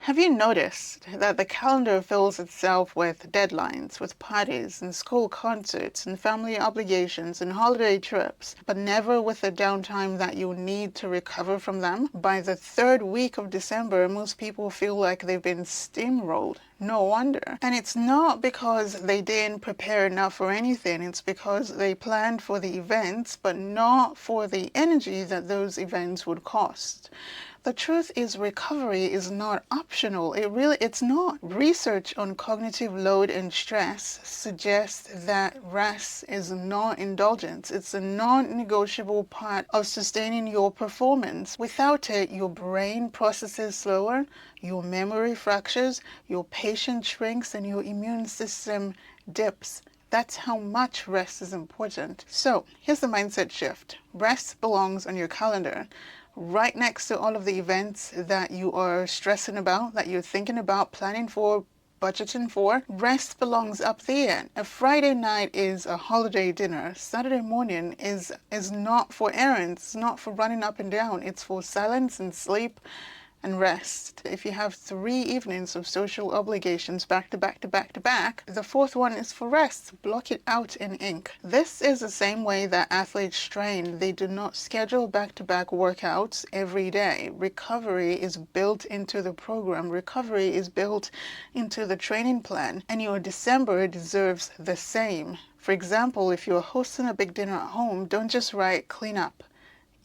Have you noticed that the calendar fills itself with deadlines, with parties and school concerts and family obligations and holiday trips, but never with the downtime that you need to recover from them? By the third week of December, most people feel like they've been steamrolled. No wonder. And it's not because they didn't prepare enough for anything. It's because they planned for the events, but not for the energy that those events would cost. The truth is recovery is not optional. It's not. Research on cognitive load and stress suggests that rest is not indulgence. It's a non-negotiable part of sustaining your performance. Without it, your brain processes slower, your memory fractures, your patience shrinks, and your immune system dips. That's how much rest is important. So here's the mindset shift. Rest belongs on your calendar, right next to all of the events that you are stressing about, that you're thinking about, planning for, budgeting for. Rest belongs up there. A Friday night is a holiday dinner. Saturday morning is not for errands, it's not for running up and down. It's for silence and sleep and rest. If you have 3 evenings of social obligations back to back to back to back, the fourth one is for rest. Block it out in ink. This is the same way that athletes train. They do not schedule back-to-back workouts every day. Recovery is built into the program. Recovery is built into the training plan. And your December deserves the same. For example, if you're hosting a big dinner at home, don't just write clean up,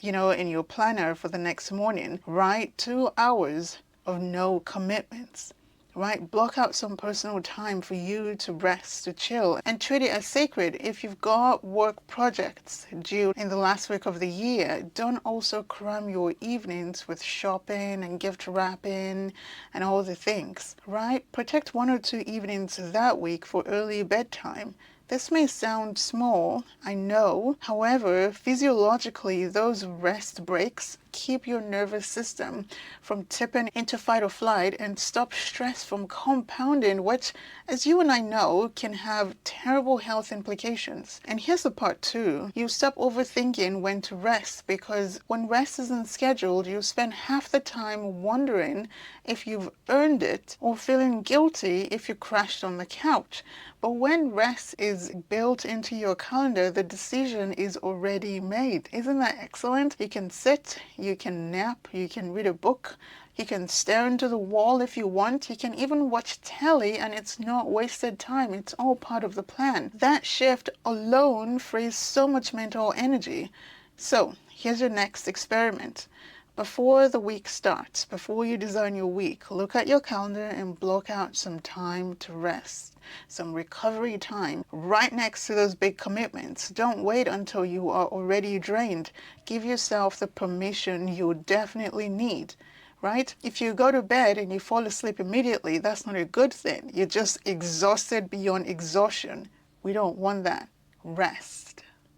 in your planner for the next morning. Write 2 hours of no commitments. Right? Block out some personal time for you to rest, to chill, and treat it as sacred. If you've got work projects due in the last week of the year, don't also cram your evenings with shopping and gift wrapping and all the things, right? Protect 1 or 2 evenings that week for early bedtime. This may sound small, I know. However, physiologically, those rest breaks keep your nervous system from tipping into fight or flight and stop stress from compounding, which, as you and I know, can have terrible health implications. And here's the part too. You stop overthinking when to rest, because when rest isn't scheduled, you spend half the time wondering if you've earned it or feeling guilty if you crashed on the couch. But when rest is built into your calendar, the decision is already made. Isn't that excellent? You can sit, you can nap, you can read a book, you can stare into the wall if you want, you can even watch telly, and it's not wasted time. It's all part of the plan. That shift alone frees so much mental energy. So here's your next experiment. Before the week starts, before you design your week, look at your calendar and block out some time to rest, some recovery time right next to those big commitments. Don't wait until you are already drained. Give yourself the permission you definitely need, right? If you go to bed and you fall asleep immediately, that's not a good thing. You're just exhausted beyond exhaustion. We don't want that. Rest.